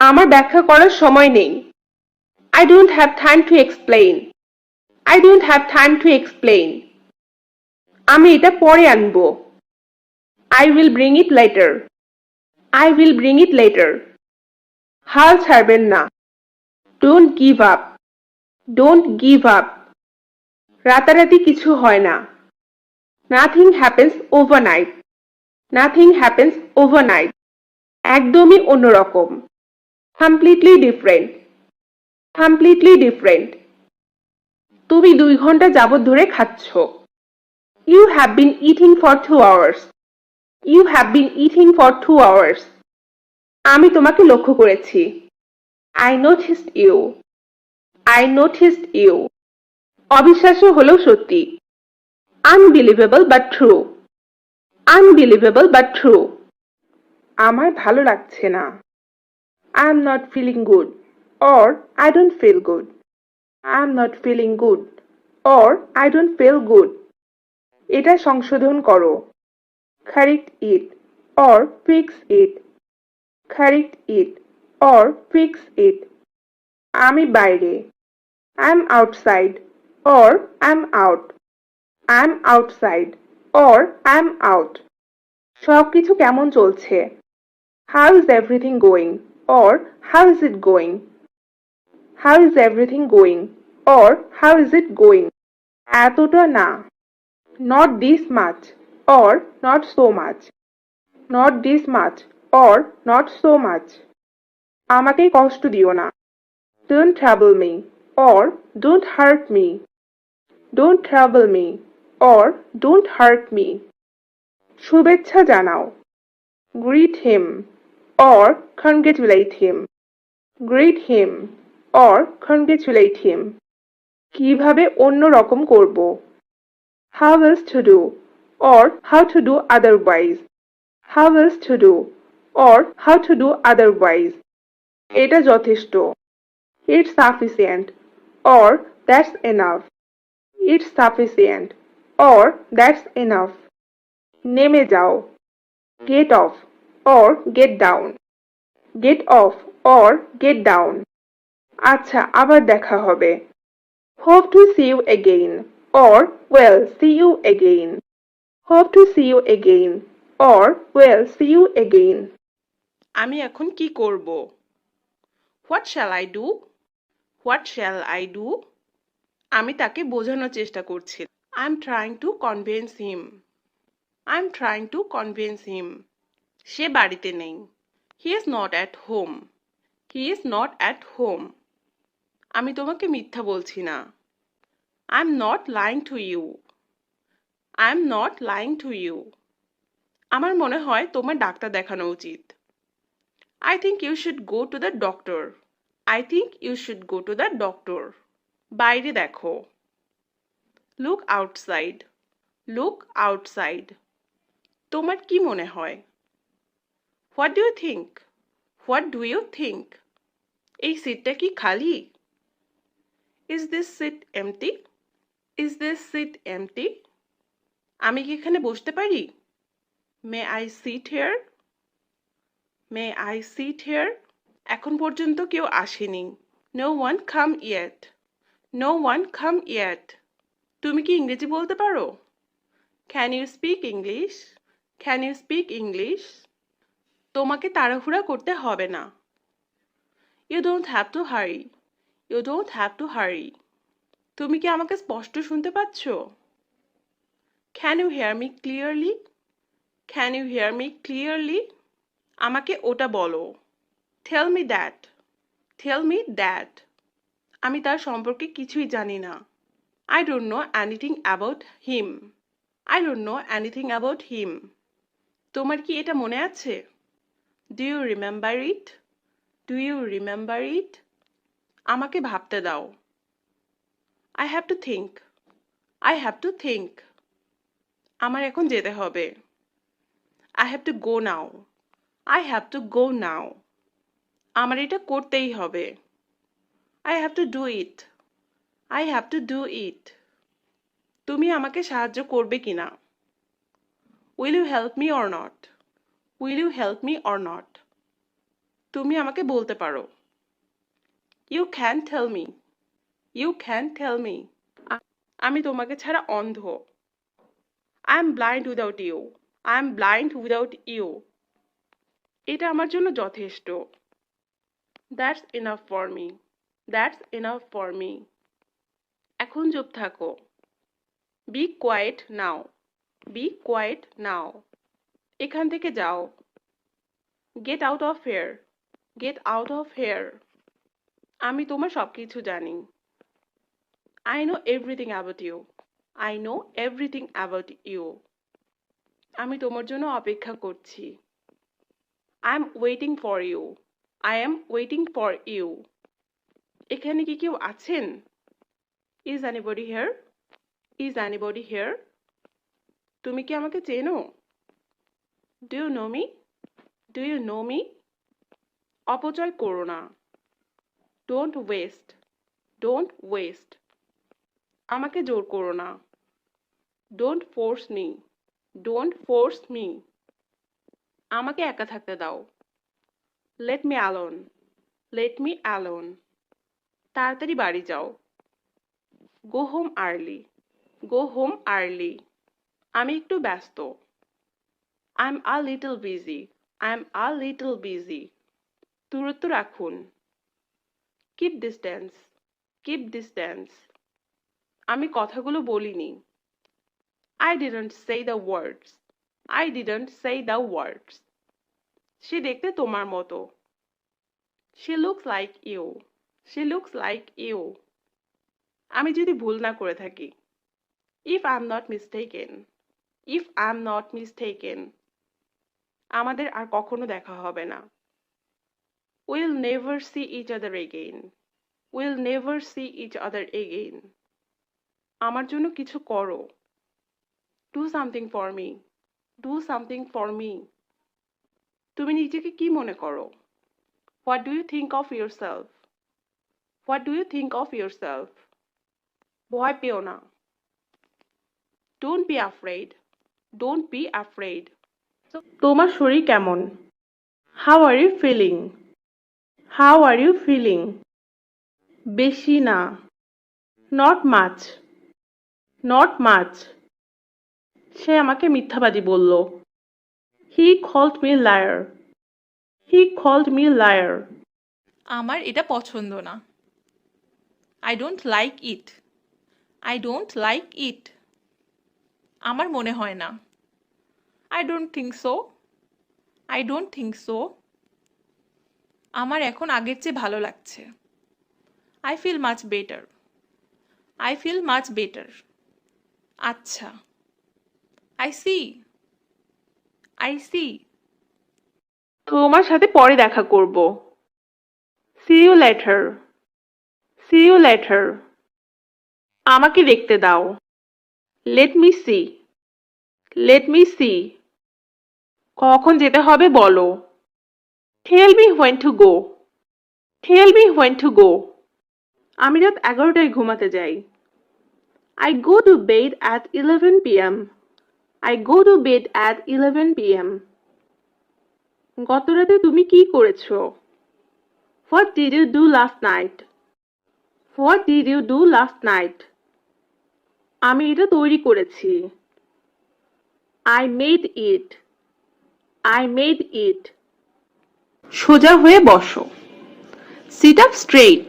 আমার ব্যাখ্যা করার সময় নেই। I don't have time to explain. I don't have time to explain. আমি এটা পরে আনবো। I will bring it later. I will bring it later. হাল ছাড়বেন না। Don't give up. Don't give up. রাতারাতি কিছু হয় না। Nothing happens overnight. Nothing happens overnight. একদমই অন্যরকম। Completely different. Completely different. তুমি 2 ঘন্টা যাবত ধরে খাচ্ছ। You have been eating for 2 hours. You have been eating for 2 hours. আমি তোমাকে লক্ষ্য করেছি। I noticed you. I noticed you. অবিশ্বাস্য হলেও সত্যি। Unbelievable but true. Unbelievable but true. আমার ভালো লাগছে না। I am not feeling good. Or I don't feel good. I am not feeling good. Or I don't feel good. এটা সংশোধন করো। Correct it. Or fix it. Correct it. Or fix it. আমি বাইরে। I'm outside. Or I'm out. I'm outside. Or I'm out. সবকিছু কেমন চলছে? How is everything going? Or how is it going? How is everything going? Or how is it going? এতটা না। Not this much. Or not so much. Not this much. Or not so much. আমাকে কষ্ট দিও না। Don't trouble me. Or don't hurt me. Don't trouble me. Or don't hurt me. শুভেচ্ছা জানাও। Greet him. Or congratulate him. Greet him. Or congratulate him. কিভাবে অন্য রকম করব? How else to do? Or how to do otherwise. How else to do? Or how to do otherwise. এটা যথেষ্ট। It's sufficient. Or that's enough. It's sufficient. Or that's enough. নেমে যাও। Get off. Or get down. Get off. Or get down. আচ্ছা, আবার দেখা হবে। Hope to see you again. Or well, see you again. Hope to see you again. Or well, see you again. আমি এখন কি করব? What shall I do? What shall I do? আমি তাকে বোঝানোর চেষ্টা করছি। I'm trying to convince him. I'm trying to convince him. সে বাড়িতে নেই। He is not at home. He is not at home. আমি তোমাকে মিথ্যা বলছি না। I'm not lying to you. I'm not lying to you. আমার মনে হয় তোমার ডাক্তার দেখানো উচিত। I think you should go to the doctor. I think you should go to the doctor. বাইরে দেখো। Look outside. Look outside. তোমার কি মনে হয়? What do you think? What do you think? এই সিটটা কি খালি? Is this seat empty? Is this seat empty? আমি কি এখানে বসতে পারি? May I sit here? May I sit here? এখন পর্যন্ত কেউ আসেনি। No one come yet. No one come yet. তুমি কি ইংরেজি বলতে পারো? Can you speak English? Can you speak English? তোমাকে তাড়াহুড়া করতে হবে না। You don't have to hurry. You don't have to hurry. তুমি কি আমাকে স্পষ্ট শুনতে পাচ্ছ? Can you hear me clearly? Can you hear me clearly? আমাকে ওটা বলো। Tell me that. Tell me that. আমি তার সম্পর্কে কিছুই জানি না। I don't know anything about him. I don't know anything about him. তোমার কি এটা মনে আছে? Do you remember it? Do you remember it? আমাকে ভাবতে দাও। I have to think. I have to think. আমার এখন যেতে হবে। I have to go now. I have to go now. আমার এটা করতেই হবে। I have to do it. I have to do it. তুমি আমাকে সাহায্য করবে কিনা? Will you help me or not? Will you help me or not? তুমি আমাকে বলতে পারো। You can tell me. You can tell me. আমি তোমাকে ছাড়া অন্ধ। I am blind without you. I am blind without you. এটা আমার জন্য যথেষ্ট। That's enough for me. That's enough for me. এখন চুপ থাকো। Be quiet now. Be quiet now. এখান থেকে যাও। Get out of here. Get out of here. আমি তোমার সব কিছু জানি। I know everything about you. I know everything about you. আমি তোমার জন্য অপেক্ষা করছি। I am waiting for you. I am waiting for you. এখানে কি কেউ আছেন? Is anybody here? Is anybody here? তুমি কি আমাকে চেনো? Do you know me? Do you know me? অপচয় করো না। Don't waste. Don't waste. আমাকে জোর করো না। Don't force me. Don't force me. আমাকে একা থাকতে দাও। Let me alone. Let me alone. তাড়াতাড়ি বাড়ি যাও। Go home early. Go home early. আমি একটু ব্যস্ত। I am a little busy. I am a little busy. দূরত্ব রাখুন। Keep distance. Keep distance. আমি কথাগুলো বলিনি। I didn't say the words. I didn't say the words. সে দেখতে তোমার মতো। She looks like you. She looks like you. আমি যদি ভুল না করে থাকি। If I'm not mistaken. If I'm not mistaken. আমাদের আর কখনো দেখা হবে না। We'll never see each other again. We'll never see each other again. আমার জন্য কিছু করো। Do something for me. Do something for me. তুমি নিজেকে কি মনে করো? What do you think of yourself? What do you think of yourself? ভয় পেও না। Don't be afraid. Don't be afraid. তোমার শরীর কেমন? How are you feeling? How are you feeling? বেশি না। Not much. Not much. সে আমাকে মিথ্যাবাদী বলল। He called me liar. He called me liar. আমার এটা পছন্দ না। I don't like it. I don't like it. আমার মনে হয় না। I don't think so. I don't think so. আমার এখন আগের চেয়ে ভালো লাগছে। I feel much better. I feel much better. আচ্ছা। I see. I see. তোমার সাথে পরে দেখা করব। See you later. See you later. আমাকে দেখতে দাও। Let me see. Let me see. কখন যেতে হবে বলো। Tell me when to go. Tell me when to go. আমি রাত 11টায় ঘুমাতে যাই। I go to bed at 11 p.m. I go to bed at 11 p.m. গত রাতে তুমি কি করেছো? What did you do last night? What did you do last night? আমি এটা তৈরি করেছি। I made it. I made it. সোজা হয়ে বসো। Sit up straight.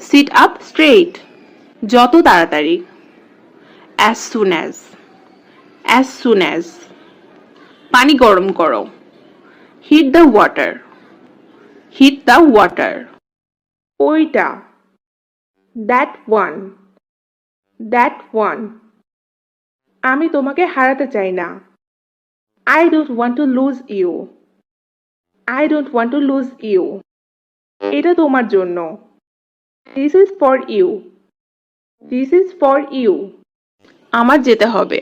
Sit up straight. যত তাড়াতাড়ি। As soon as. As soon as. পানি গরম করো। Heat the water. Heat the water. ওইটা। That one. That one. আমি তোমাকে হারাতে চাই না। I don't want to lose you. I don't want to lose you. এটা তোমার জন্য। This is for you. This is for you. আমার যেতে হবে।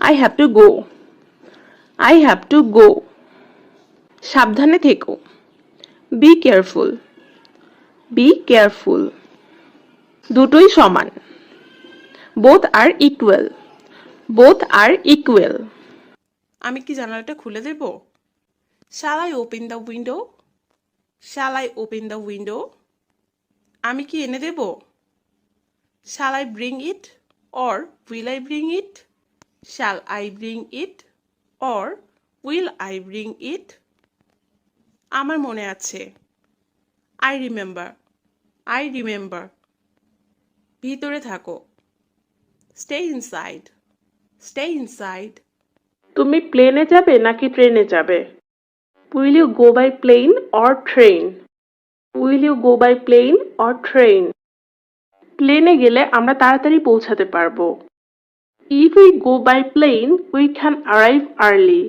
I have to go. I have to go. সাবধানে থেকো। Be careful. Be careful. দুটোই সমান। Both are equal. Both are equal. আমি কি জানালাটা খুলে দেব? Shall I open the window? Shall I open the window? আমি কি এনে দেব? Shall I bring it? Or will I bring it? Shall I bring it? Or will I bring it? আমার মনে আছে। I remember. I remember. ভিতরে থাকো। Stay inside. Stay inside. তুমি প্লেনে যাবে নাকি ট্রেনে যাবে? Will you go by plane or train? Will you go by plane or train? প্লেনে গেলে আমরা তাড়াতাড়ি পৌঁছাতে পারবো। If we go by plane, we can arrive early.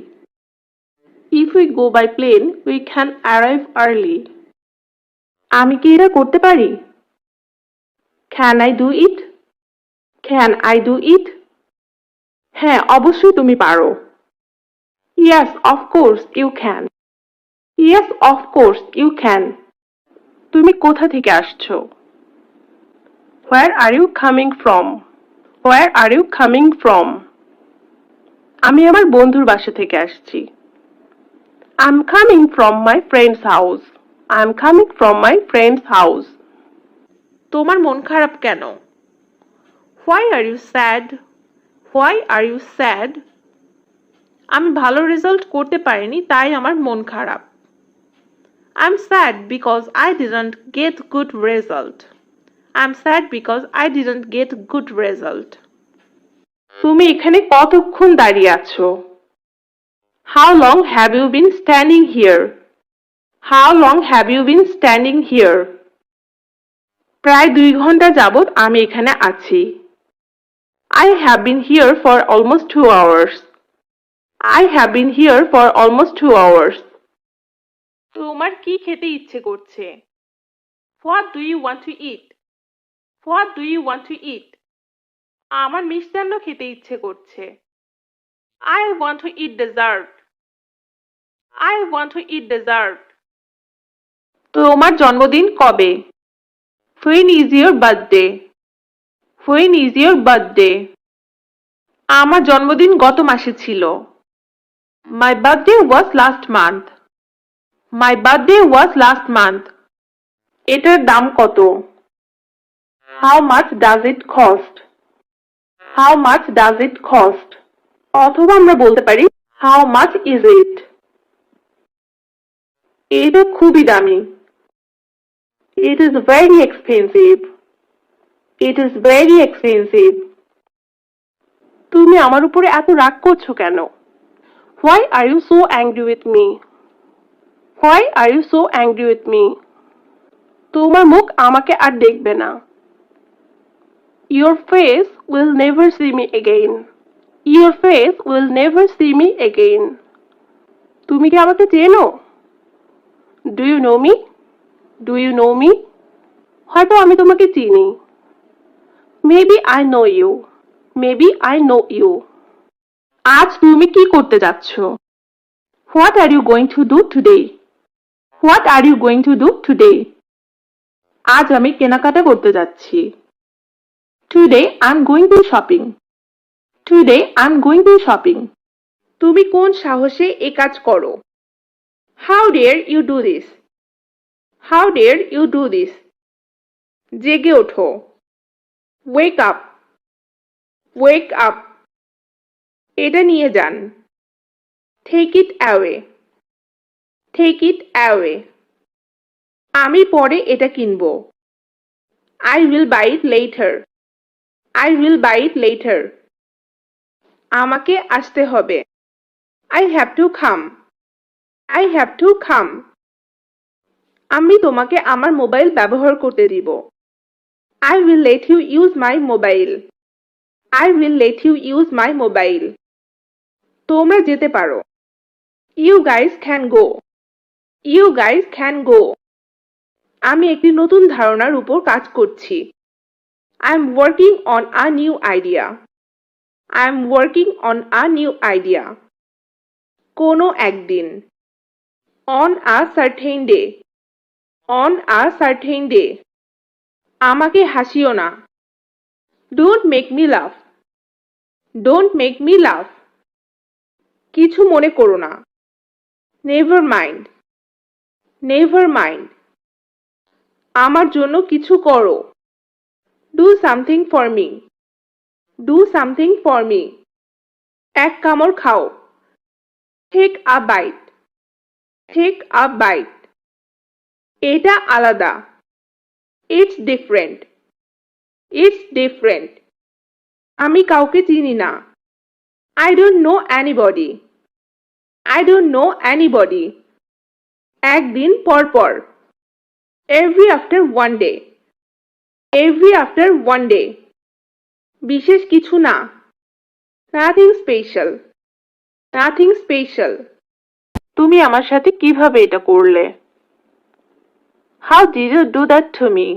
If we go by plane, we can arrive early. আমি কি এটা করতে পারি? Can I do it? Can I do it? হ্যাঁ, অবশ্যই তুমি পারো। Yes, of course you can. Yes, of course you can. তুমি কোথা থেকে আসছো? Where are you coming from? Where are you coming from? আমি আমার বন্ধুর বাসা থেকে আসছি। I'm coming from my friend's house. I'm coming from my friend's house. তোমার মন খারাপ কেন? Why are you sad? Why are you sad? আমি ভালো রেজাল্ট করতে পারিনি তাই আমার মন খারাপ। I'm sad because I didn't get good result. I'm sad because I didn't get good result. তুমি এখানে কতক্ষণ দাঁড়িয়ে আছো? How long have you been standing here? How long have you been standing here? প্রায় 2 ঘন্টা যাবত আমি এখানে আছি। I have been here for almost 2 hours. I have been here for almost 2 hours. তোমার কি খেতে ইচ্ছে করছে? What do you want to eat? What do you want to eat? আমার মিষ্টান্ন খেতে ইচ্ছে করছে। I want to eat dessert. I want to eat dessert. তোমার জন্মদিন কবে? When is your birthday? When is your birthday? আমার জন্মদিন গত মাসে ছিল। My birthday was last month. My birthday was last month. এটার দাম কত? How much does it cost? How much does it cost? অথবা আমরা বলতে পারি How much is it? এটা খুবই দামি। It is very expensive. It is very expensive. তুমি আমার উপরে এত রাগ করছো কেন? Why are you so angry with me? Why are you so angry with me? তোমার মুখ আমাকে আর দেখবে না। Your face will never see me again. Your face will never see me again. তুমি কি আমাকে চেনো? Do you know me? Do you know me? হয়তো আমি তোমাকে চিনি। Maybe I know you. Maybe I know you. আজ তুমি কি করতে যাচ্ছ? What are you going to do today? What are you going to do today? আজ আমি কেনাকাটা করতে যাচ্ছি। Today I'm going to shopping. Today I'm going to shopping. তুমি কোন সাহসে এই কাজ করো? How dare you do this? How dare you do this? জেগে ওঠো। Wake up. Wake up. এটা নিয়ে যান। Take it away. Take it away. আমি পরে এটা কিনবো। I will buy it later. I will buy it later. আমাকে আসতে হবে। I have to come. I have to come. আমি তোমাকে আমার মোবাইল ব্যবহার করতে দিব। I will let you use my mobile. I will let you use my mobile. তোমরা যেতে পারো। You guys can go. You guys can go. আমি একটি নতুন ধারণার উপর কাজ করছি। I'm working on a new idea. I'm working on a new idea. কোনো একদিন। On a certain day. On a certain day. আমাকে হাসিও না। Don't make me laugh. Don't make me laugh. কিছু মনে করো না। Never mind, never mind. আমার জন্য কিছু করো। Do something for me, do something for me. এক কামড় খাও। Take a bite, take a bite. এটা আলাদা। It's different, it's different. আমি কাউকে চিনি না। I don't know anybody, I don't know anybody. একদিন পর পর। Every after one day, every after one day. বিশেষ কিছু না। Nothing special, nothing special. তুমি আমার সাথে কিভাবে এটা করলে? How did you do that to me?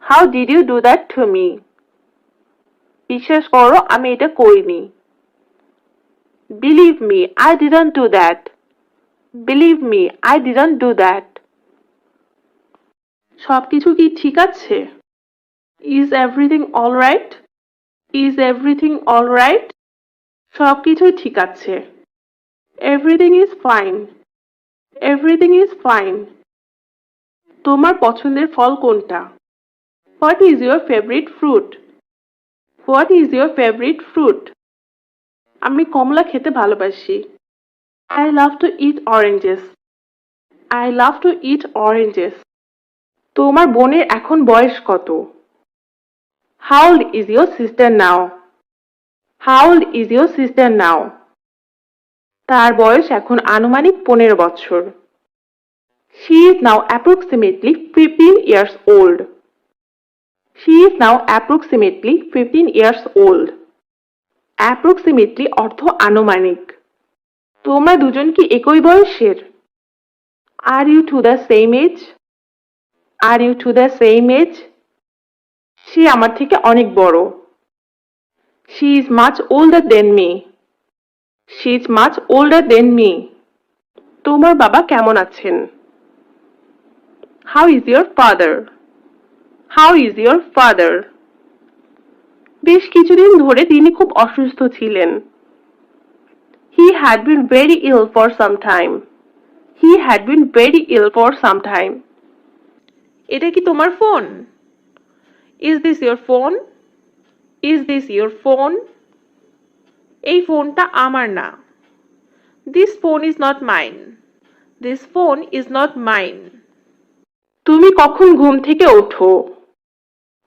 How did you do that to me? বিশ্বাস করো আমি এটা করিনি। Believe me I didn't do that, believe me I didn't do that. সবকিছু কি ঠিক আছে? Is everything alright? Is everything alright? সবকিছুই ঠিক আছে। Everything is fine, everything is fine. তোমার পছন্দের ফল কোনটা? What is your favourite fruit? What is your favourite fruit? আমি কমলা খেতে ভালোবাসি। I love to eat oranges, I love to eat oranges. তোমার বোনের এখন বয়স কত? How old is your sister now? How old is your sister now? তার বয়স এখন আনুমানিক 15 বছর। She is now approximately 15 years old. She is now approximately 15 years old. Approximately অর্থ আনুমানিক। তোমরা দুজন কি একই বয়সের? Are you to the same age? Are you to the same age? সে আমার থেকে অনেক বড়। She is much older than me. She is much older than me. তোমার বাবা কেমন আছেন? How is your father? How is your father? বেশ কিছুদিন ধরে তিনি খুব অসুস্থ ছিলেন। He had been very ill for some time. He had been very ill for some time. এটা কি তোমার phone? Is this your phone? Is this your phone? এই ফোনটা আমার না। This phone is not mine. This phone is not mine. তুমি কখন ঘুম থেকে ওঠো?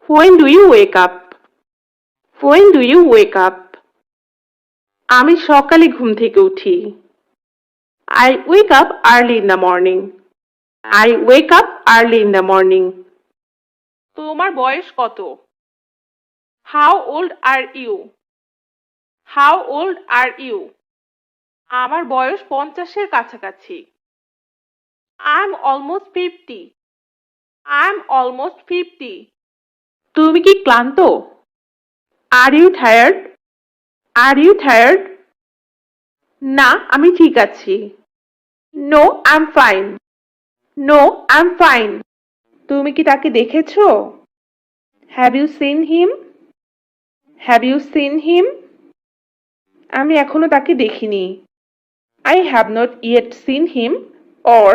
When do you wake up? When do you wake up? আমি সকালে ঘুম থেকে উঠি। I wake up early in the morning. I wake up early in the morning. তোমার বয়স কত? How old are you? How old are you? আমার বয়স 50-এর কাছাকাছি। I'm almost 50. I'm almost 50. তুমি কি ক্লান্ত? Are you tired? Are you tired? না, আমি ঠিক আছি। No, I'm fine. No, I'm fine. তুমি কি তাকে দেখেছো? Have you seen him? Have you seen him? আমি এখনো তাকে দেখিনি। I have not yet seen him or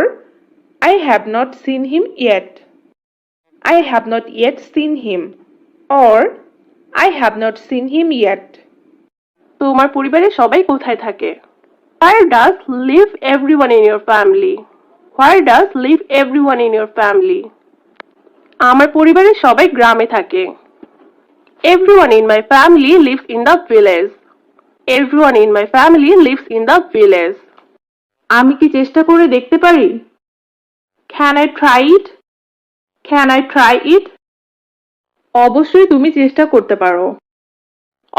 I have not seen him yet. I have not yet seen him or I have not seen him yet. তোমার পরিবারে সবাই কোথায় থাকে? Where does live everyone in your family? Where does live everyone in your family? আমার পরিবারে সবাই গ্রামে থাকে। Everyone in my family lives in the village. Everyone in my family lives in the village. আমি কি চেষ্টা করে দেখতে পারি? Can I try it? Can I try it? অবশ্যই তুমি চেষ্টা করতে পারো।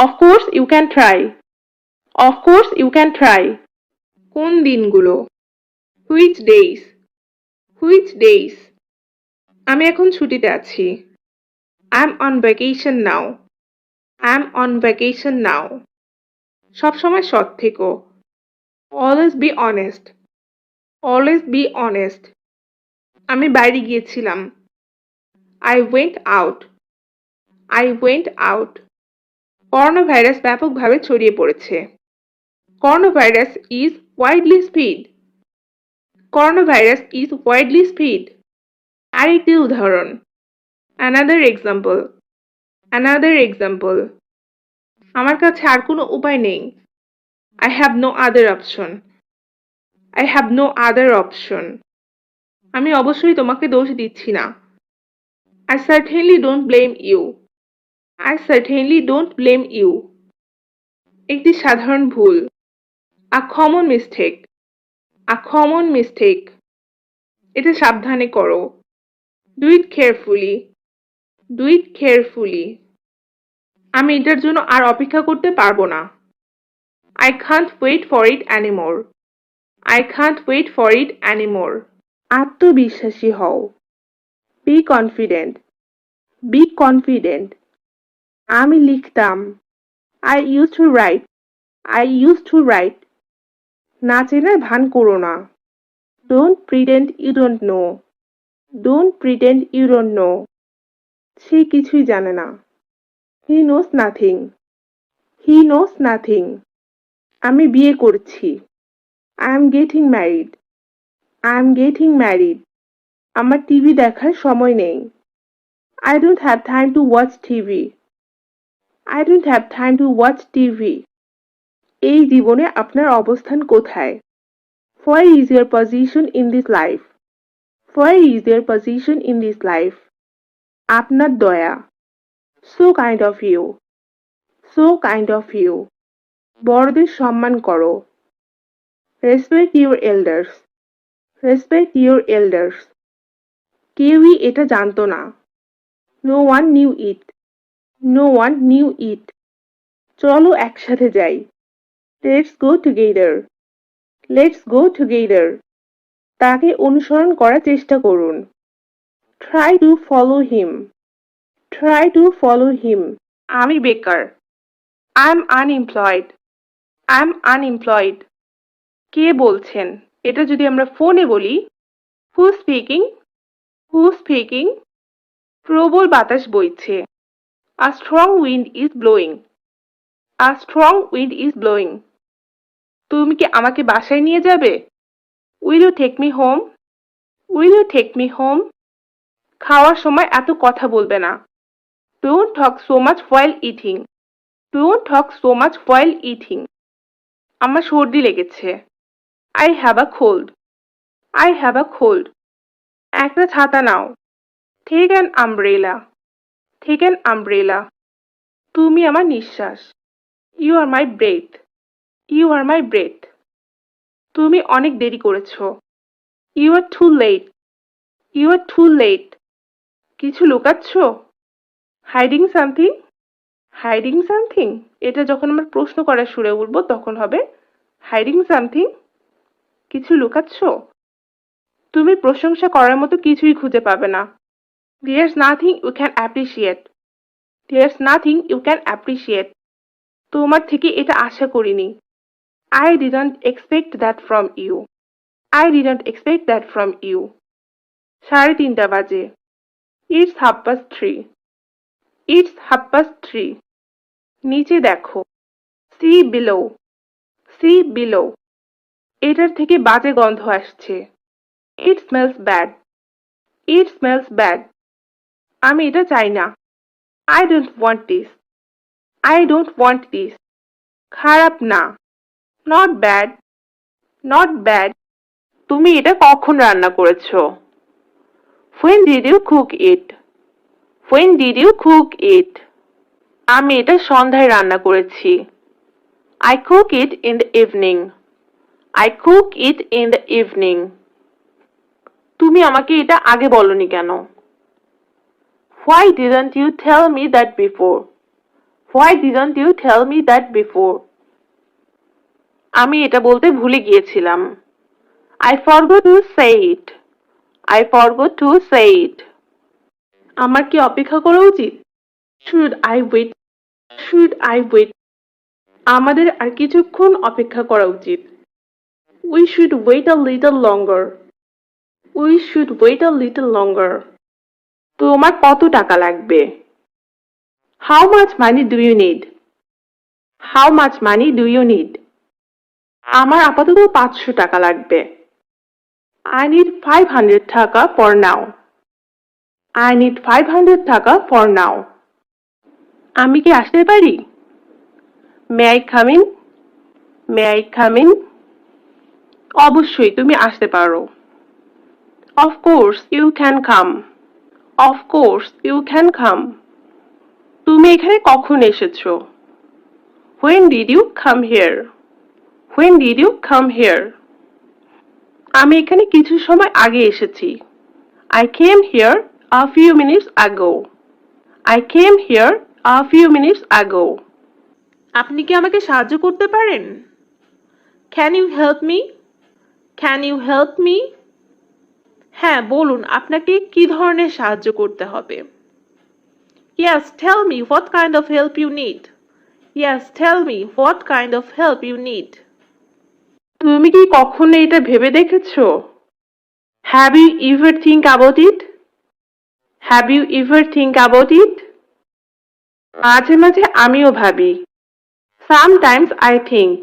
Of course you can try. Of course you can try. কোন দিনগুলো? Which days? Which days? আমি এখন ছুটিতে আছি। I'm on vacation now. I'm on vacation now. সবসময় সৎ থেকো। Always be honest. Always be honest. আমি বাইরে গিয়েছিলাম। I went out. I went out. Corona virus ব্যাপকভাবে ছড়িয়ে পড়েছে। Coronavirus is widely spread. Coronavirus is widely spread. আরেকটি উদাহরণ। Another example. Another example. আমার কাছে আর কোনো উপায় নেই। I have no other option. I have no other option. আমি অবশ্যই তোমাকে দোষ দিচ্ছি না। I certainly don't blame you. I certainly don't blame you. একটি সাধারণ ভুল। A common mistake. A common mistake. এটা সাবধানে করো। Do it carefully. Do it carefully. আমি এটার জন্য আর অপেক্ষা করতে পারবো না। I can't wait for it anymore. I can't wait for it anymore. আত্মবিশ্বাসী হও। Be confident. Be confident. আমি লিখতাম। I used to write. I used to write. না চেনার ভান করো না। Don't pretend you don't know. Don't pretend you don't know. সে কিছুই জানে না। He knows nothing. He knows nothing. আমি বিয়ে করছি। I am getting married. I am getting married. আমার টিভি দেখার সময় নেই। I don't have time to watch TV. I don't have time to watch TV. এই জীবনে আপনার অবস্থান কোথায়? Where is your position in this life? Where is your position in this life? আপনার দয়া। So kind of you. So kind of you. বড়দের সম্মান করো। Respect your elders. Respect your elders. কেউই এটা জানতো না। No one knew it. No one knew it. চলো একসাথে যাই। Let's go together. Let's go together. তাকে অনুসরণ করার চেষ্টা করুন। Try to follow him. Try to follow him. আমি বেকার। I'm unemployed. I'm unemployed. কে বলছেন? এটা যদি আমরা ফোনে বলি, Who's speaking? Who's speaking? প্রবল বাতাস বইছে। A strong wind is blowing. A strong wind is blowing. তুমি কি আমাকে বাসায় নিয়ে যাবে? Will you take me home? Will you take me home? খাওয়ার সময় এত কথা বলবে না। Don't talk so much while eating. Don't talk so much while eating. আমার সর্দি লেগেছে। I have a cold. I have a cold. একটা ছাতা নাও। Take an umbrella. Take an umbrella. তুমি আমার নিঃশ্বাস। You are my breath. You are my breath. তুমি অনেক দেরি করেছো। You are too late. You are too late. কিছু লুকাচ্ছো? Hiding something? Hiding something? এটা যখন আমরা প্রশ্ন করার সুরে বলবো তখন হবে hiding something? কিছু লুকাচ্ছো? তুমি প্রশংসা করার মতো কিছুই খুঁজে পাবে না। There's nothing you can appreciate. There's nothing you can appreciate. তোমার থেকে এটা আশা করিনি। I didn't expect that from you. I didn't expect that from you. 3:30 বাজে। It's 3:30. It's 3:30. নিচে দেখো। See below. See below. এটার থেকে বাজে গন্ধ আসছে। It smells bad. It smells bad. আমি এটা চাই না। I don't want this. I don't want this. খারাপ না। Not bad. Not bad. তুমি এটা কখন রান্না করেছো? When did you cook it? When did you cook it? আমি এটা সন্ধ্যায় রান্না করেছি। I cook it in the evening. I cook it in the evening. তুমি আমাকে এটা আগে বলনি কেন? Why didn't you tell me that before? Why didn't you tell me that before? আমি এটা বলতে ভুলে গিয়েছিলাম। I forgot to say it. I forgot to say it. আমার কি অপেক্ষা করা উচিত? Should I wait? Should I wait? আমাদের আর কিছুক্ষণ অপেক্ষা করা উচিত। We should wait a little longer. We should wait a little longer. তোমার কত টাকা লাগবে? How much money do you need? How much money do you need? আমার আপাতত 500 টাকা লাগবে। I need 500 টাকা for now. I need 500 টাকা for now. আমি কি আসতে পারি? May I come in? May I come in? অবশ্যই তুমি আসতে পারো। Of course you can come. Of course you can come. তুমি এখানে কখন এসেছো? When did you come here? When did you come here? আমি এখানে কিছু সময় আগে এসেছি। I came here a few minutes ago. I came here a few minutes ago. আপনি কি আমাকে সাহায্য করতে পারেন? Can you help me? Can you help me? হ্যাঁ, বলুন আপনাকে কি ধরনের সাহায্য করতে হবে? Yes, tell me what kind of help you need. Yes, tell me what kind of help you need. তুমি কি কখনো এটা ভেবে দেখেছো? Have you ever think about it? Have you ever think about it? মাঝে মাঝে আমিও ভাবি। Sometimes I think.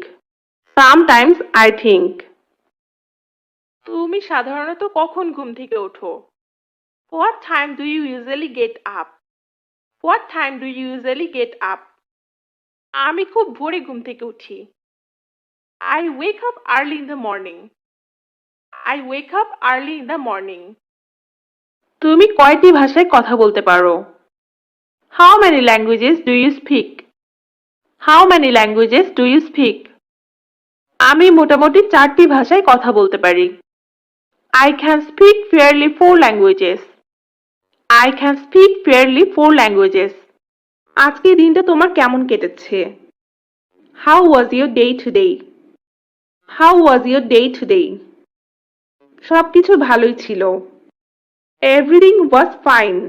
Sometimes I think. তুমি সাধারণত কখন ঘুম থেকে ওঠো? What time do you usually get up? What time do you usually get up? আমি খুব ভোরে ঘুম থেকে উঠি। I wake up early in the morning. I wake up early in the morning. তুমি কয়টি ভাষায় কথা বলতে পারো? How many languages do you speak? How many languages do you speak? আমি মোটামুটি 4টি ভাষায় কথা বলতে পারি। I can speak fairly 4 languages. I can speak fairly 4 languages. আজকের দিনটা তোমার কেমন কেটেছে? How was your day today? How was your day today? সবকিছু ভালোই ছিল। Everything was fine.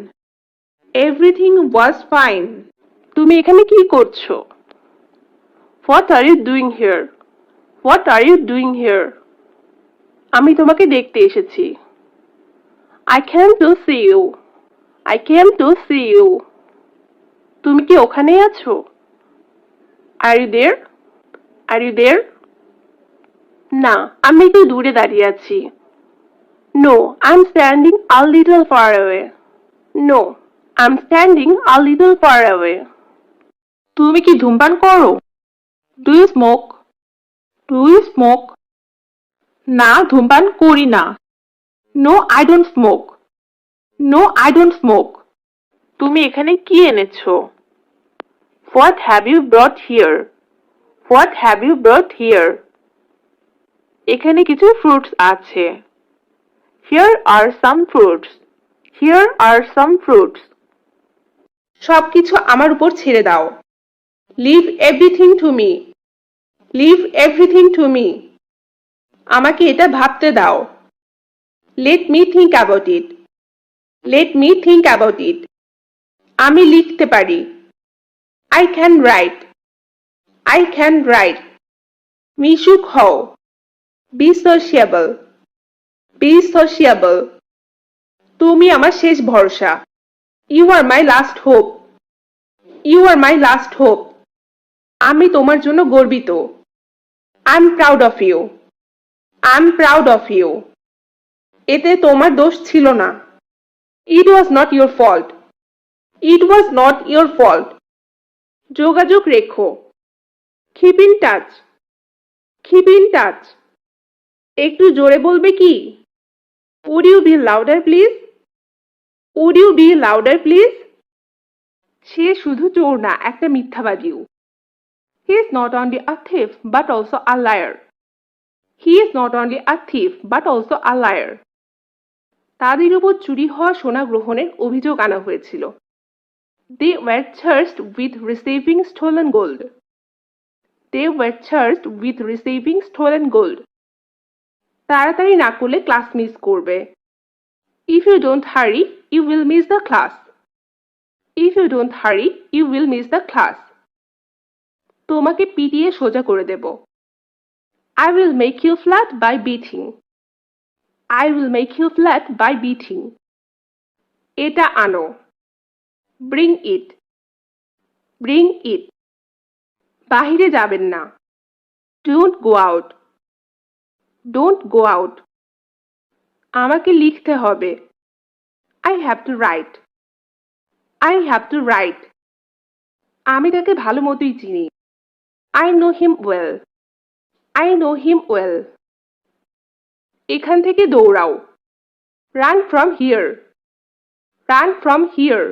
Everything was fine. তুমি এখানে কি করছো? What are you doing here? What are you doing here? আমি তোমাকে দেখতে এসেছি। I came to see you. I came to see you. তুমি কি ওখানেই আছো? Are you there? Are you there? না, আমি একটু দূরে দাঁড়িয়ে আছি। No, I'm standing a little far away. No, I'm standing a little far away. তুমি কি ধূমপান করো? Do you smoke? Do you smoke? না, ধূমপান করি না। No, I don't smoke. No, I don't smoke. তুমি এখানে কি এনেছো? What have you brought here? What have you brought here? এখানে কিছু ফ্রুটস আছে। Here are some fruits. Here are some fruits. সবকিছু আমার উপর ছেড়ে দাও। Leave everything to me. Leave everything to me. আমাকে এটা ভাবতে দাও। Let me think about it. Let me think about it. আমি লিখতে পারি। I can write. I can write. মিশুক হও। Be sociable. Be sociable. তুমি আমার শেষ ভরসা। You are my last hope. You are my last hope. আমি তোমার জন্য গর্বিত। I'm proud of you. I'm proud of you. এতে তোমার দোষ ছিল না। It was not your fault. It was not your fault. যোগাযোগ রেখো। Keep in touch. Keep in touch. একটু জোরে বলবে কি? Would you be louder please? Would you be louder please? সে শুধু চোর না, একটা মিথ্যাবাদীও। He is not only a thief but also a liar. He is not only a thief but also a liar. তাদের উপর চুরি হওয়া সোনা গ্রহণের অভিযোগ আনা হয়েছিল। They were charged with receiving stolen gold. They were charged with receiving stolen gold. তাড়াতাড়ি না করলে ক্লাস মিস করবে। If you don't hurry, you will miss the class. If you don't hurry, you will miss the class. তোমাকে পিটিয়ে সোজা করে দেব। I will make you flat by beating. I will make you flat by beating. এটা আনো। Bring it. Bring it. বাহিরে যাবেন না। Don't go out. Don't go out. আমাকে লিখতে হবে। I have to write. I have to write. আমি তাকে ভালো মতোই চিনি। I know him well. I know him well. এখান থেকে দৌড়াও। Run from here. Run from here.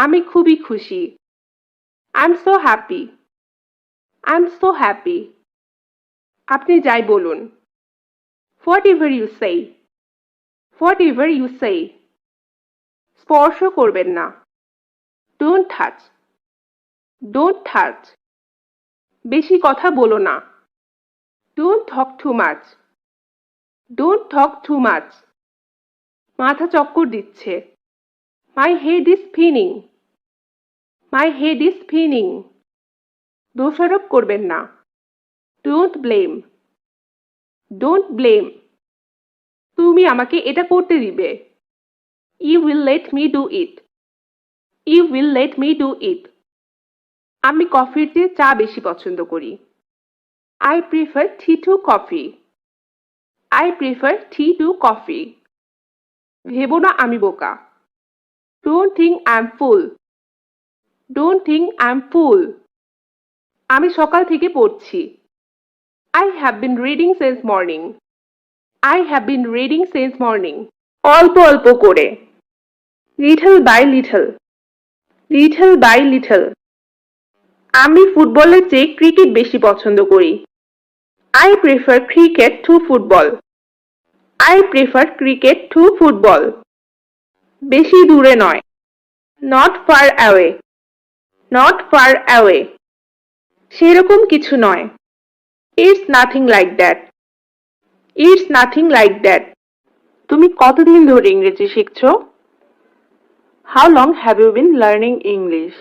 আমি খুবই খুশি। I'm so happy. I'm so happy. আপনি যাই বলুন। Whatever you say. Whatever you say. স্পর্শ করবেন না। Don't touch. Don't touch. বেশি কথা বলো না। Don't talk too much. Don't talk too much. মাথা চক্কর দিচ্ছে। My head is spinning. My head is spinning. দোষারোপ করবেন না। Don't blame. Don't blame. তুমি আমাকে এটা করতে দিবে। You will let me do it. You will let me do it. আমি কফির চেয়ে চা বেশি পছন্দ করি। I prefer tea to coffee. I prefer tea to coffee. ভেবো না আমি বোকা। Don't think I'm fool. Don't think I'm fool. আমি সকাল থেকে পড়ছি। I have been reading since morning. I have been reading since morning. অল্প অল্প করে। Little by little. Little by little. আমি ফুটবলের চেয়ে ক্রিকেট বেশি পছন্দ করি। I prefer cricket to football. I prefer cricket to football. বেশি দূরে নয়। Not far away. Not far away. সেরকম কিছু নয়। It's nothing like that. It's nothing like that. তুমি কতদিন ধরে ইংরেজি শিখছো? How long have you been learning English?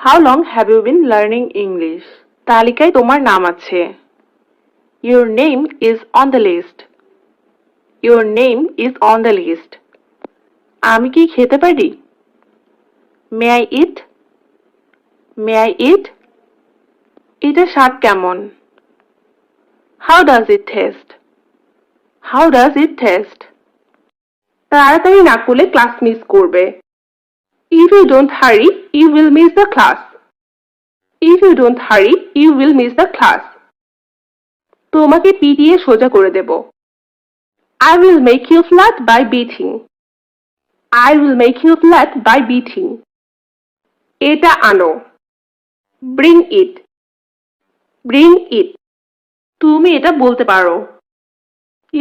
How long have you been learning English? তালিকায় তোমার নাম আছে। Your name is on the list. Your name is on the list. আমি কি খেতে পারি? May I eat? May I eat? এটা স্বাদ কেমন? How does it taste? How does it taste? তাড়াতাড়ি না করলে ক্লাস মিস করবে। If you don't hurry, you will miss the class. If you don't hurry, you will miss the class. তোমাকে পিটিয়ে সোজা করে দেব। I will make you flat by beating. I will make you flat by beating. এটা আনো। Bring it. Bring it. তুমি এটা বলতে পারো।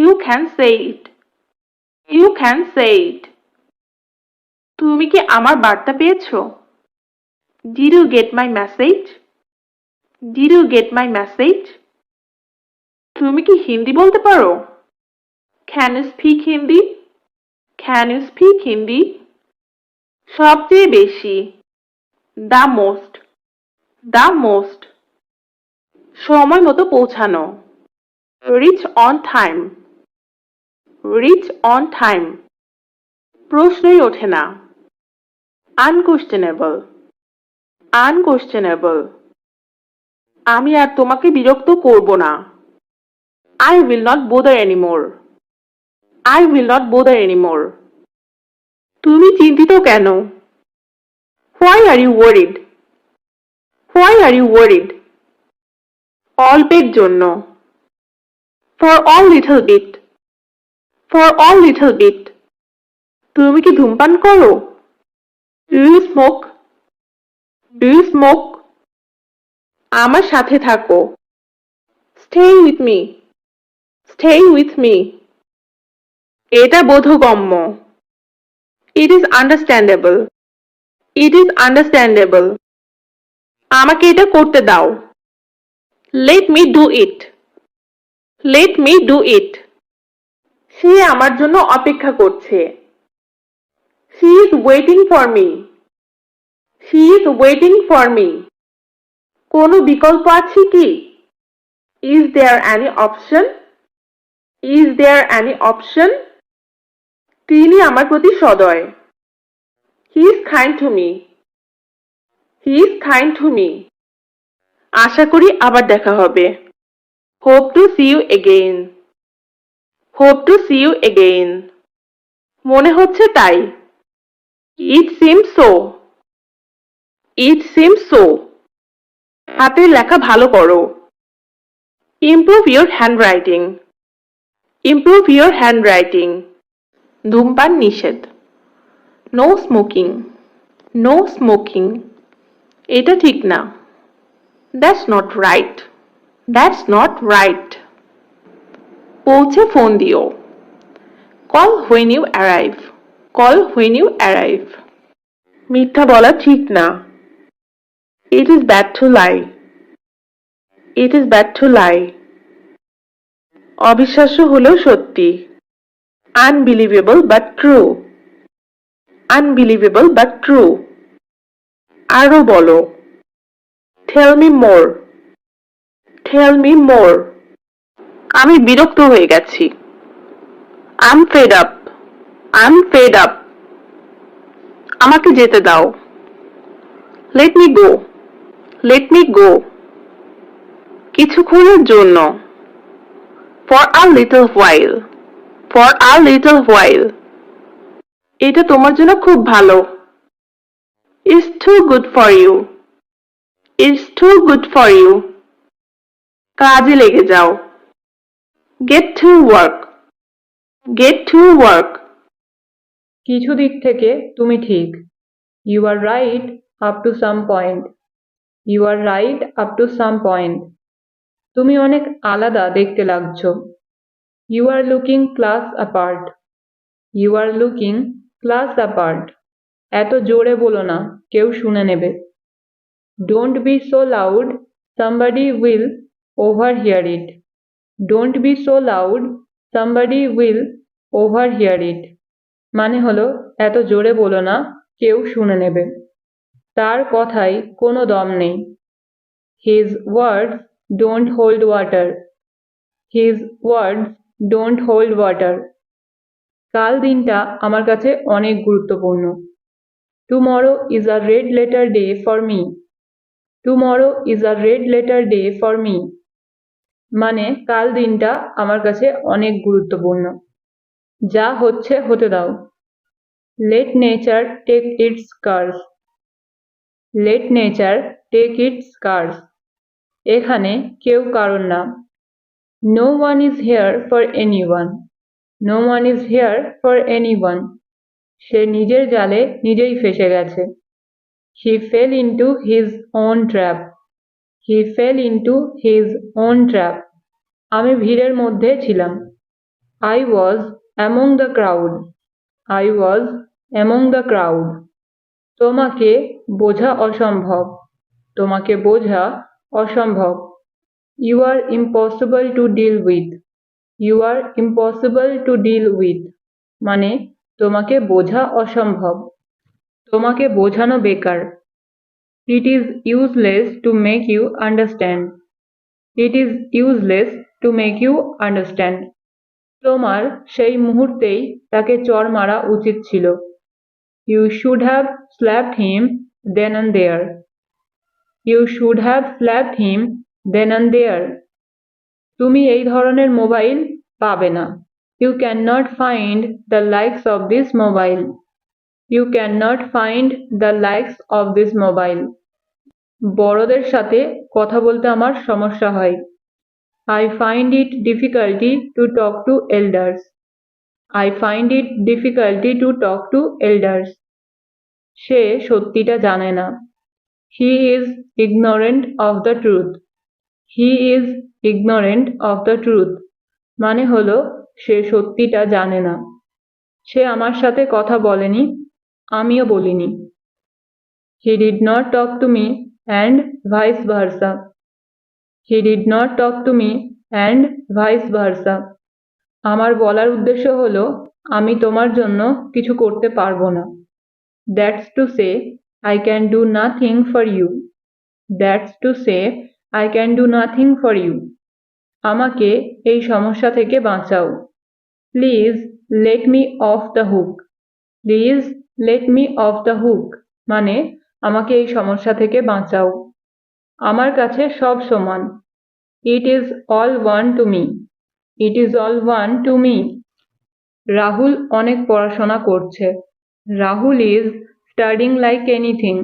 You can say it. You can say it. তুমি কি আমার বার্তা পেয়েছো? Did you get my message? Did you get my message? তুমি কি হিন্দি বলতে পারো? Can you speak Hindi? Can you speak Hindi? সবচেয়ে বেশি। The most. The most. সময় মতো পৌঁছানো। Reach on time. Reach on time. প্রশ্নই ওঠে না। Unquestionable. Unquestionable. আমি আর তোমাকে বিরক্ত করব না। I will not bother anymore. I will not bother anymore. তুমি চিন্তিত কেন? Why are you worried? Why are you worried? অল্পের জন্য। For all little bit. For all little bit. তুমি কি ধূমপান করো? Do you smoke? Do you smoke? আমার সাথে থাকো। Stay with me. Stay with me. এটা বোধগম্য। It is understandable. It is understandable. আমাকে এটা করতে দাও। Let me do it. Let me do it. সে আমার জন্য অপেক্ষা করছে। She is waiting for me. She is waiting for me. কোনো বিকল্প আছে কি? Is there any option? Is there any option? তিনি আমার প্রতি সদয়। He is kind to me. He is kind to me. আশা করি আবার দেখা হবে। Hope to see you again. Hope to see you again. মনে হচ্ছে তাই। It seems so. It seems so. হাতের লেখা ভালো করো। Improve your handwriting. Improve your handwriting. ধূমপান নিষেধ। No smoking. No smoking. এটা ঠিক না। That's not right. That's not right. পৌঁছে ফোন দিও। Call when you arrive. Call when you arrive. মিথ্যা বলা ঠিক না। It is bad to lie. It is bad to lie. অবিশ্বাস্য হলেও সত্যি। Unbelievable but true. Unbelievable but true. আরো বলো। Tell me more. Tell me more. আমি বিরক্ত হয়ে গেছি। I'm fed up. I'm fed up. আমাকে যেতে দাও। Let me go. Let me go. কিছুক্ষণের জন্য। For a little while. For a little while. এটা তোমার জন্য খুব ভালো। It's too good for you. It's too good for you. কাজে লেগে যাও। Get to work. Get to work. কিছু দিক থেকে তুমি ঠিক। You are right up to some point. You are right up to some point. তুমি অনেক আলাদা দেখতে লাগছো। You are looking class apart. You are looking class apart. এত জোরে বলো না, কেউ শুনে নেবে। Don't be so loud, somebody will overhear it. Don't be so loud, somebody will overhear it. মানে হলো এত জোরে বলো না, কেউ শুনে নেবে। তার কথায় কোনো দম নেই। His words don't hold water. His words don't hold water. কাল দিনটা আমার কাছে অনেক গুরুত্বপূর্ণ। Tomorrow is a red letter day for me. Tomorrow is a red letter day for me. মানে কাল দিনটা আমার কাছে অনেক গুরুত্বপূর্ণ। যা হচ্ছে হতে দাও। Let nature take its course. Let nature take its course. এখানে কেউ কারণ না। No one is here for anyone. No one is here for anyone. সে নিজের জালে নিজেই ফেঁসে গেছে। He fell into his own trap. He fell into his own trap. আমি ভিড়ের মধ্যে ছিলাম। I was among the crowd. I was among the crowd. তোমাকে বোঝা অসম্ভব। তোমাকে বোঝা অসম্ভব। You are impossible to deal with. You are impossible to deal with. মানে তোমাকে বোঝা অসম্ভব। তোমাকে বোঝানো বেকার। It is useless to make you understand. It is useless to make you understand. তোমার সেই মুহূর্তেই তাকে চড় মারা উচিত ছিল। You should have slapped him then and there. You should have slapped him then and there. তুমি এই ধরনের মোবাইল পাবে না। You cannot find the likes of this mobile. You cannot find the likes of this mobile. বড়দের সাথে কথা বলতে আমার সমস্যা হয়। I find it difficulty to talk to elders. I find it difficulty to talk to elders. সে সত্যিটা জানে না। He is ignorant of the truth. He is ignorant of the truth. মানে হলো সে সত্যিটা জানে না। সে আমার সাথে কথা বলেনি, আমিও বলিনি। He did not talk to me and vice versa. He did not talk to me and vice versa. আমার বলার উদ্দেশ্য হলো আমি তোমার জন্য কিছু করতে পারবো না। That's to say, I can do nothing for you. That's to say, I can do nothing for you. আমাকে এই সমস্যা থেকে বাঁচাও। Please let me off the hook. Please let me off the hook. মানে আমাকে এই সমস্যা থেকে বাঁচাও। আমার কাছে সব সমান। It is all one to me. It is all one to me. Rahul অনেক পড়াশোনা করছে। Rahul is studying like anything.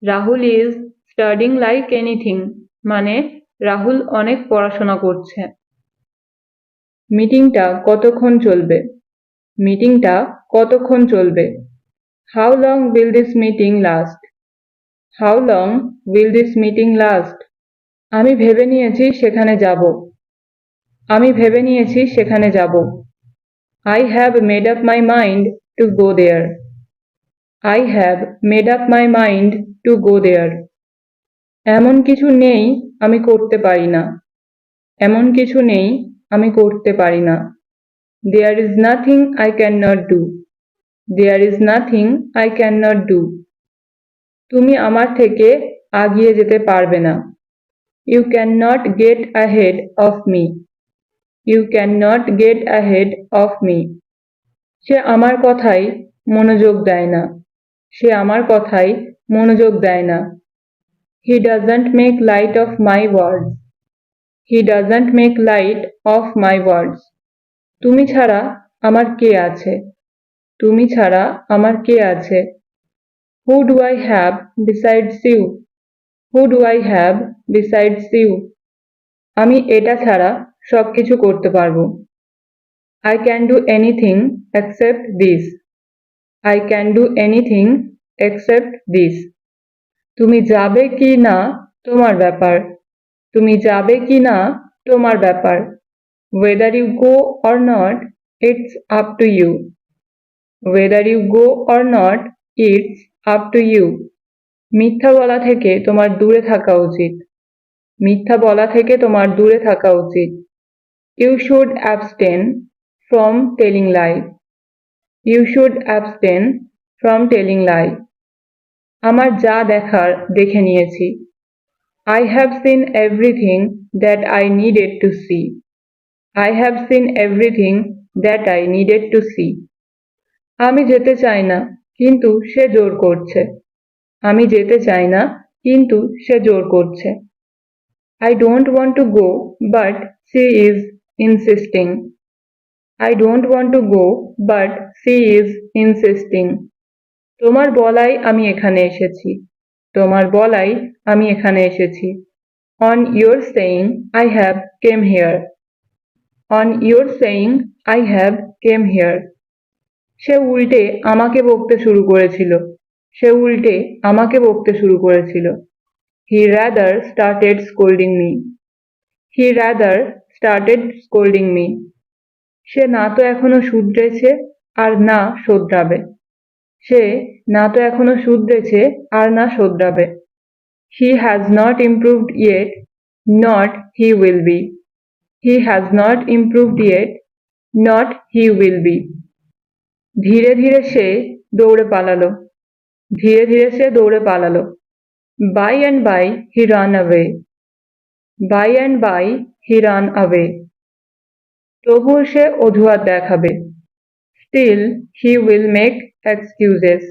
Rahul is studying like anything মানে রাহুল অনেক পড়াশোনা করছে। মিটিংটা কতক্ষণ চলবে? মিটিংটা কতক্ষণ চলবে? How long will this meeting last? How long will this meeting last? আমি ভেবে নিয়েছি সেখানে যাব। আমি ভেবে নিয়েছি সেখানে যাব। I have made up my mind to go there. I have made up my mind to go there. এমন কিছু নেই আমি করতে পারি না। এমন কিছু নেই আমি করতে পারি না। There is nothing I cannot do. There is nothing I cannot do. তুমি আমার থেকে আগিয়ে যেতে পারবে না। You cannot get ahead of me. You cannot get ahead of me. সে আমার কথায় মনোযোগ দেয় না। সে আমার কথায় মনোযোগ দেয় না। He doesn't make light of my words. He doesn't make light of my words. তুমি ছাড়া আমার কে আছে? তুমি ছাড়া আমার কে আছে? Who do I have besides you? Who do I have besides you? আমি এটা ছাড়া সবকিছু করতে পারবো। I can do anything except this. I can do anything except this. তুমি যাবে কি না তোমার ব্যাপার। তুমি যাবে কি না তোমার ব্যাপার। Whether you go or not, it's up to you. Whether you go or not, it's up to you. মিথ্যা বলা থেকে তোমার দূরে থাকা উচিত। মিথ্যা বলা থেকে তোমার দূরে থাকা উচিত। You should abstain from telling lies. You should abstain from telling lies. আমার যা দেখার দেখে নিয়েছি। I have seen everything that I needed to see. I have seen everything that I needed to see. আমি যেতে চাই না কিন্তু সে জোর করছে। আমি যেতে চাই না কিন্তু সে জোর করছে। I don't want to go but she is insisting. I don't want to go but she is insisting. তোমার বলাই আমি এখানে এসেছি। তোমার বলাই আমি এখানে এসেছি। On your saying I have came here. On your saying I have came here. সে উল্টে আমাকে বকতে শুরু করেছিল। সে উল্টে আমাকে বকতে শুরু করেছিল। He rather started scolding me. He rather started scolding me. সে না তো এখনো শুধরেছে আর না শোধরাবে। সে না তো এখনো শুধরেছে আর না শোধরাবে। He has not improved yet, not he will be. He has not improved yet, not he will be. ধীরে ধীরে সে দৌড়ে পালালো। ধীরে ধীরে সে দৌড়ে পালালো। By and by he ran away. By and by he ran away. তবুও সে অজুহাত দেখাবে। Still he will make excuses.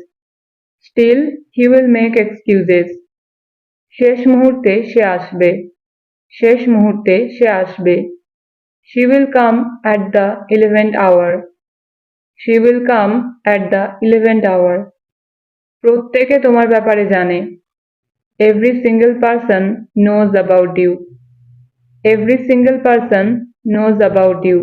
Still he will make excuses. শেষ মুহূর্তে সে আসবে। শেষ মুহূর্তে সে আসবে। She will come at the 11th hour. She will come at the 11th hour. প্রত্যেকে তোমার ব্যাপারে জানে। Every single person knows about you. Every single person knows about you.